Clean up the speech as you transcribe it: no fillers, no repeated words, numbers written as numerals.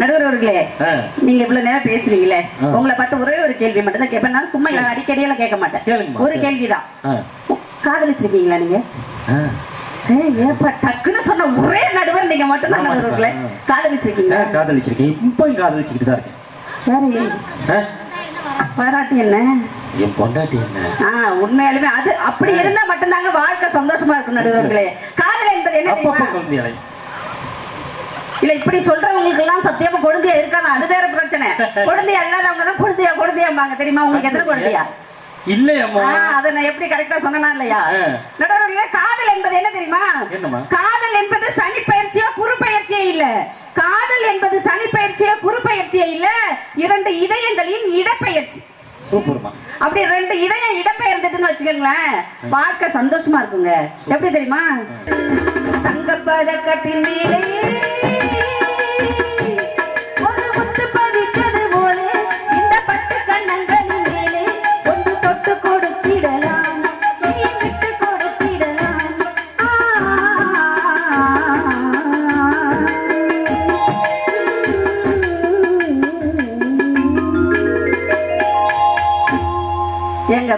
நடுவர் அவர்களே, நீங்க இவ்வளவு நேரம் பேசுறீங்களே, உங்களை பார்த்து ஒரே ஒரு கேள்வி மட்டும் தான் கேட்பேன். நான் சும்மா அடிக்கடியெல்லாம் கேட்க மாட்டேன். ஒரு கேள்விதான். காதலிச்சிருக்கீங்களா நீங்க? ஏப்பா டக்குன்னு சொன்ன ஒரே நடுவர் நீங்க மட்டும் தான். நடுவர்களே, காதலிச்சிருக்கீங்களா? காதலிச்சிருக்கேன். இப்பயும் காதலிச்சுக்கிட்டு தான் இருக்கேன். பாராட்டி என்ன? என் பொண்டாட்டி என்ன? உண்மையாலுமே அது அப்படி இருந்தா மட்டும்தாங்க வாழ்க்கை சந்தோஷமா இருக்கும். நடுவர்களே, காதல் என்பது என்ன தெரியுமா? இல்ல இப்படி சொல்றவங்களுக்கு எல்லாம் சத்தியமா கொழுந்தியா இருக்கானா? அது வேற பிரச்சனை. கொழுந்தியா இல்லாதவங்க தான் கொழுந்தியாம்பாங்க. தெரியுமா உங்களுக்கு? எத்தனை கொழுந்தியா இல்லையம்மா? அதை நான் எப்படி கரெக்டா சொன்னா இல்லையா? நடுவர்களே, காதல் என்பது என்ன தெரியுமா? காதல் என்பது சனி பயிற்சியோ குரு பயிற்சியே இல்ல. காதல் என்பது சனி பயிற்சியோ குரு பயிற்சியே இல்ல, இரண்டு இதயங்களின் இடப்பெயர்ச்சி. சூப்பர்மா. அப்படி ரெண்டு இதயம் இடப்பெயர்ந்துட்டுன்னு வச்சுக்கோங்களேன், வாழ்க்கை சந்தோஷமா இருக்குங்க. எப்படி தெரியுமா? தங்க பதக்கத்தின் மேலே ஒரு முத்து பதித்தது போல இந்த பட்டு கண்ணங்களின் மேலே ஒன்று தொட்டு கொடுத்திடலாம், நீ விட்டு கொடுத்திடலாம். எங்க